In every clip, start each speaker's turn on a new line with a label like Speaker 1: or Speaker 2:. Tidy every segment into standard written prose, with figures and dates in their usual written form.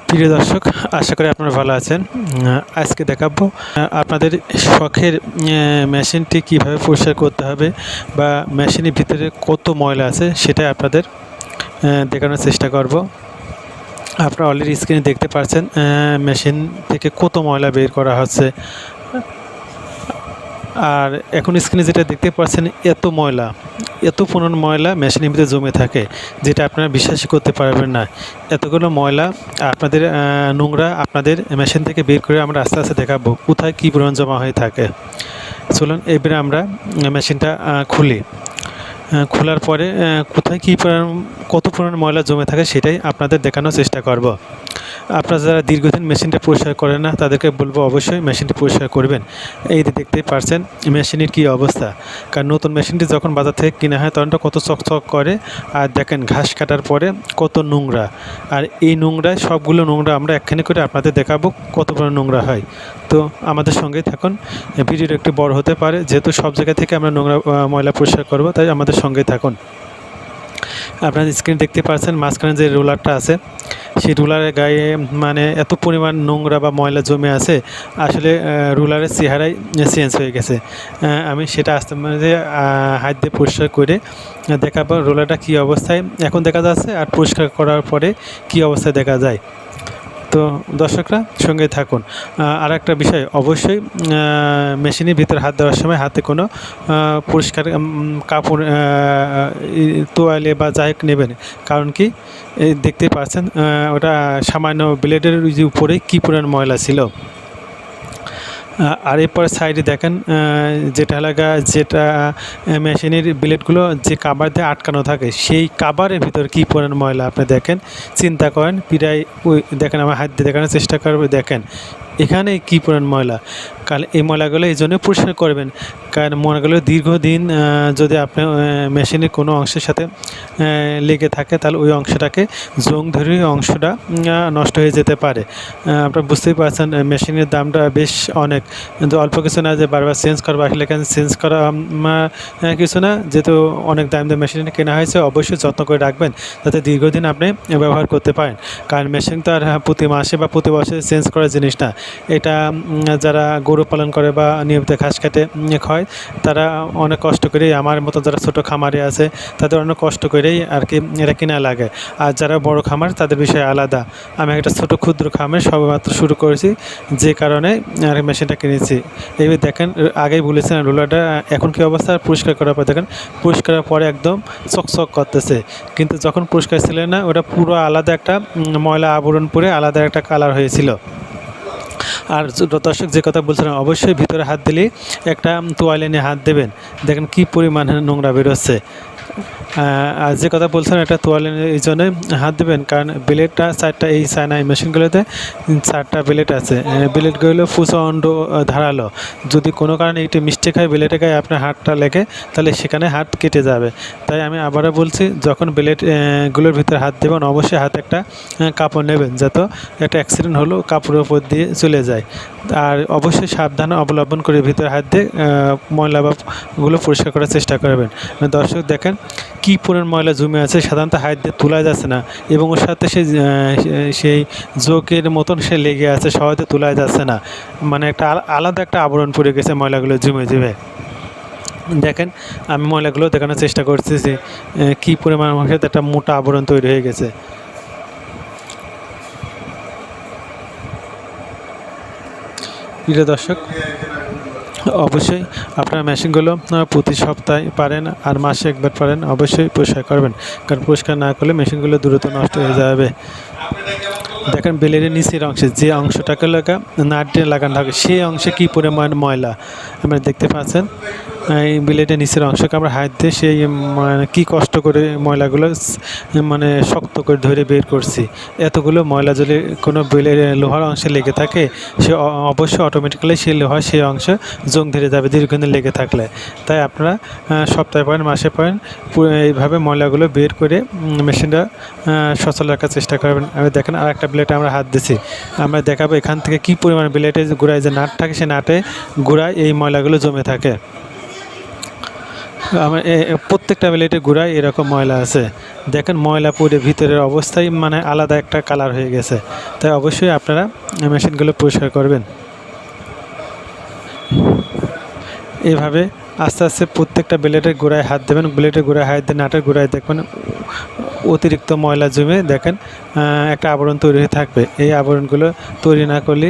Speaker 1: প্রিয় দর্শক, আশা করি আপনারা ভালো আছেন। আজকে দেখাবো আপনাদের শখের মেশিনটি কিভাবে পরিষ্কার করতে হবে বা মেশিনের ভিতরে কত ময়লা আছে সেটা আপনাদের দেখানোর চেষ্টা করব। আপনারা অলরেডি স্ক্রিনে দেখতে পাচ্ছেন মেশিন থেকে কত ময়লা বের করা হচ্ছে। আর এখন স্ক্রিনে যেটা দেখতে পাচ্ছেন এত পুরনো ময়লা মেশিনের ভিতরে জমে থাকে, যেটা আপনারা বিশ্বাসই করতে পারবেন না। এতগুলো ময়লা আপনাদের নোংরা আপনাদের মেশিন থেকে বের করে আমরা আস্তে আস্তে দেখাবো কোথায় কী পরিমাণ জমা হয়ে থাকে। চলুন এবারে আমরা মেশিনটা খুলি। খোলার পরে কোথায় কী কত পরিমাণ ময়লা জমে থাকে সেটাই আপনাদের দেখানোর চেষ্টা করব। আপনারা যারা দীর্ঘদিন মেশিনটা পরিষ্কার করেন না তাদেরকে বলবো অবশ্যই মেশিনটি পরিষ্কার করবেন। এই যে দেখতেই পারছেন মেশিনের কী অবস্থা। কারণ নতুন মেশিনটি যখন বাজার থেকে কেনা হয় তখনটা কত চকচক করে, আর দেখেন ঘাস কাটার পরে কত নোংরা। আর এই নোংরায় সবগুলো নোংরা আমরা একখানে করে আপনাদের দেখাবো কত পরিমাণ নোংরা হয়। তো আমাদের সঙ্গেই থাকুন। ভিডিওটা একটু বড় হতে পারে, যেহেতু সব জায়গা থেকে আমরা নোংরা ময়লা পরিষ্কার করব, তাই আমাদের সঙ্গেই থাকুন। আপনারা স্ক্রিন দেখতে পাচ্ছেন মাঝখানে যে রোলারটা আছে, সেই রোলারের গায়ে মানে এত পরিমাণ নোংরা বা ময়লা জমে আছে, আসলে রোলারের চেহারাই চেঞ্জ হয়ে গেছে। আমি সেটা আস্তে আস্তে হাত দিয়ে পরিষ্কার করে দেখাবো রোলারটা কী অবস্থায় এখন দেখা যাচ্ছে আর পরিষ্কার করার পরে কী অবস্থায় দেখা যায়। তো দর্শকরা সঙ্গে থাকুন। আর একটা বিষয়, অবশ্যই মেশিনের ভিতরে হাত দেওয়ার সময় হাতে কোনো পরিষ্কার কাপড় তোয়ালে বা যাই হোক নেবেন। কারণ কি দেখতেই পাচ্ছেন ওটা সামান্য ব্লেডের যে উপরে কী পরিমাণ ময়লা ছিল। আর এরপর সাইডে দেখেন যেটা মেশিনের ব্লেডগুলো যে কাভার দিয়ে আটকানো থাকে, সেই কাভারের ভিতর কী পরিমাণ ময়লা আপনি দেখেন, চিন্তা করেন। প্রায় ওই দেখেন, আমার হাত দিয়ে দেখানোর চেষ্টা করবে, দেখেন এখানে কী পরিমাণ ময়লা। কারণ এই ময়লাগুলো এই জন্য পরিষ্কার করবেন, কারণ ময়লাগুলো দীর্ঘদিন যদি আপনি মেশিনের কোনো অংশের সাথে লেগে থাকে তাহলে ওই অংশটাকে জং ধরে অংশটা নষ্ট হয়ে যেতে পারে। আপনারা বুঝতেই পারছেন মেশিনের দামটা বেশ অনেক, কিন্তু অল্প কিছু না যে বারবার চেঞ্জ করবো। আসলে এখানে চেঞ্জ করা কিছু না, যেহেতু অনেক দাম দিয়ে মেশিন কেনা হয়েছে। অবশ্যই যত্ন করে রাখবেন যাতে দীর্ঘদিন আপনি ব্যবহার করতে পারেন, কারণ মেশিন তো আর প্রতি মাসে বা প্রতি বছরে চেঞ্জ করার জিনিস না। এটা যারা গরু পালন করে বা নিয়মিত ঘাস কাটে খায়, তারা অনেক কষ্ট করেই, আমার মতো যারা ছোটো খামারে আছে তাদের অনেক কষ্ট করেই আর কি এটা কেনা লাগে। আর যারা বড় খামার তাদের বিষয় আলাদা। আমি একটা ছোটো ক্ষুদ্র খামার সবেমাত্র শুরু করেছি, যে কারণে আর মেশিনটা কিনেছি। এইবার দেখেন, আগেই বলেছিলাম রোলারটা এখন কী অবস্থা। পরিষ্কার করার পর দেখেন, পরিষ্কারের পরে একদম চকচক করতেছে, কিন্তু যখন পরিষ্কার ছিল না ওটা পুরো আলাদা একটা ময়লা আবরণ পরে আলাদা একটা কালার হয়েছিল। আর দর্শক, যে কথা বলছিলাম, অবশ্যই ভিতরে হাত দিলেই একটা তোয়ালে নিয়ে হাত দেবেন। দেখেন কী পরিমাণে নোংরা বেরোচ্ছে। আর যে কথা বলছিলাম, একটা তোয়ালে এই জন্যে হাত দেবেন, কারণ ব্লেডটা চারটা, এই চায়না এই মেশিনগুলোতে চারটা ব্লেড আছে। ব্লেডগুলো প্রচণ্ড ধারালো। যদি কোনো কারণে একটু মিস্টেক হয় ব্লেডের গায়ে আপনার হাতটা লেগে, তাহলে সেখানে হাত কেটে যাবে। তাই আমি আবারও বলছি, যখন ব্লেডগুলোর ভিতরে হাত দেবেন অবশ্যই হাতে একটা কাপড় নেবেন, যাতে একটা অ্যাক্সিডেন্ট হলো কাপড়ের উপর দিয়ে চলে যায়। আর অবশ্যই সাবধান অবলম্বন করে ভিতরে হাত দিয়ে ময়লা বাগুলো পরিষ্কার করার চেষ্টা করবেন। দর্শক দেখেন কী পরিমাণ ময়লা জমে আছে, সাধারণত হাত দিয়ে তোলা যাচ্ছে না, এবং ওর সাথে সেই জোকের মতন সে লেগে আছে, সহজে তোলা যাচ্ছে না। মানে একটা আলাদা একটা আবরণ পড়ে গেছে ময়লাগুলো জমে জমে। দেখেন আমি ময়লাগুলো দেখানোর চেষ্টা করতেছি কী পরিমাণ একটা মোটা আবরণ তৈরি হয়ে গেছে। প্রিয় দর্শক, অবশ্যই আপনার মেশিনগুলো প্রতি সপ্তাহে পারেন আর মাসে একবার পারেন অবশ্যই পরিষ্কার করবেন, কারণ পরিষ্কার না করলে মেশিনগুলো দ্রুত নষ্ট হয়ে যাবে। দেখেন ব্লেডের নিচের অংশে যে অংশটাকে নাট দিয়ে লাগানো থাকে, সেই অংশে কী পরিমাণ ময়লা আপনারা দেখতে পাচ্ছেন। এই ব্লেডের নিচের অংশকে আমরা হাত দিয়ে সেই মানে কী কষ্ট করে ময়লাগুলো মানে শক্ত করে ধরে বের করছি। এতগুলো ময়লা যদি কোনো লোহার অংশে লেগে থাকে, সে অবশ্যই অটোমেটিক্যালি সেই লোহার সেই অংশে জং ধরে যাবে দীর্ঘদিন লেগে থাকলে। তাই আপনারা সপ্তাহে পারেন মাসে পারেন এইভাবে ময়লাগুলো বের করে মেশিনটা সচল রাখার চেষ্টা করবেন। আমি দেখেন আর একটা ব্লেডে আমরা হাত দিছি, আমরা দেখাবো এখান থেকে কী পরিমাণ ব্লেডের গোড়ায় যে নাট থাকে, সেই নাটে গোড়ায় এই ময়লাগুলো জমে থাকে। আমার প্রত্যেকটা ব্লেডের গোড়ায় এরকম ময়লা আছে। দেখেন ময়লা পড়ে ভিতরের অবস্থাই মানে আলাদা একটা কালার হয়ে গেছে। তাই অবশ্যই আপনারা মেশিনগুলো পরিষ্কার করবেন। এভাবে আস্তে আস্তে প্রত্যেকটা ব্লেডের গোড়ায় হাত দেবেন। ব্লেডের গোড়ায় হাত দিয়ে নাটের গোড়ায় দেখবেন অতিরিক্ত ময়লা জমে দেখেন একটা আবরণ তৈরি হয়ে থাকবে। এই আবরণগুলো তৈরি না করলে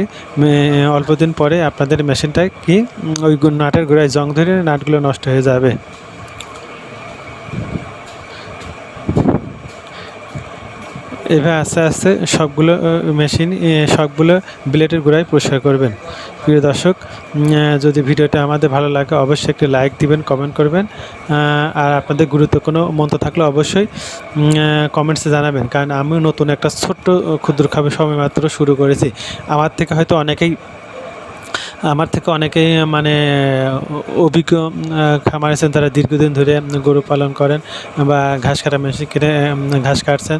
Speaker 1: অল্প দিন পরে আপনাদের মেশিনটায় কি ওই নাটের গোড়ায় জং ধরে নাটগুলো নষ্ট হয়ে যাবে। এভাবে আস্তে আস্তে সবগুলো মেশিন সবগুলো ব্লেডের গোড়ায় পরিষ্কার করবেন। প্রিয় দর্শক, যদি ভিডিওটা আমাদের ভালো লাগে অবশ্যই একটি লাইক দিবেন, কমেন্ট করবেন, আর আপনাদের গুরুত্ব কোনো মন্তব্য থাকলে অবশ্যই কমেন্টসে জানাবেন। কারণ আমিও নতুন একটা ছোট্ট ক্ষুদ্র খাবার সবেমাত্র শুরু করেছি। আমার থেকে মানে অভিজ্ঞ খামার আছেন, তারা দীর্ঘদিন ধরে গরু পালন করেন বা ঘাস কাটা মেশিন কিনে ঘাস কাটছেন।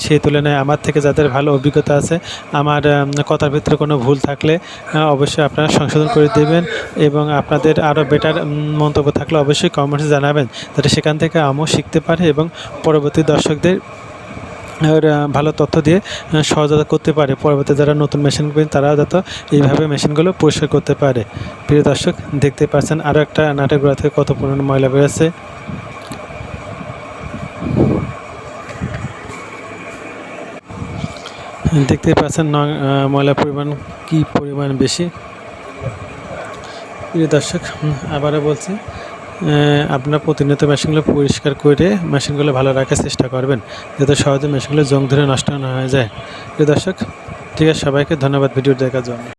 Speaker 1: সেই তুলনায় আমার থেকে যাদের ভালো অভিজ্ঞতা আছে, আমার কথার ভিতরে কোনো ভুল থাকলে অবশ্যই আপনারা সংশোধন করে দেবেন এবং আপনাদের আরও বেটার মন্তব্য থাকলে অবশ্যই কমেন্টসে জানাবেন, যাতে সেখান থেকে আমিও শিখতে পারি এবং পরবর্তী দর্শকদের ভালো তথ্য দিয়ে সহযোগিতা করতে পারে। পরবর্তী যারা নতুন মেশিন কিনবেন তারা যাতে এইভাবে মেশিনগুলো পরিষ্কার করতে পারে। প্রিয় দর্শক, দেখতে পাচ্ছেন আরও একটা নাটের গোড়া থেকে কত পরিমাণ ময়লা বেরোচ্ছে। দেখতে পাচ্ছেন ময়লার পরিমাণ কি পরিমাণ বেশি। প্রিয় দর্শক, আবারও বলছি, আপনারা প্রতিনিয়ত মেশিনগুলো পরিষ্কার করে মেশিনগুলো ভালো রাখার চেষ্টা করবেন, যাতে সহজে মেশিনগুলো জং ধরে নষ্ট না হয়ে যায়। প্রিয় দর্শক, ঠিক আছে, সবাইকে ধন্যবাদ ভিডিও দেখার জন্য।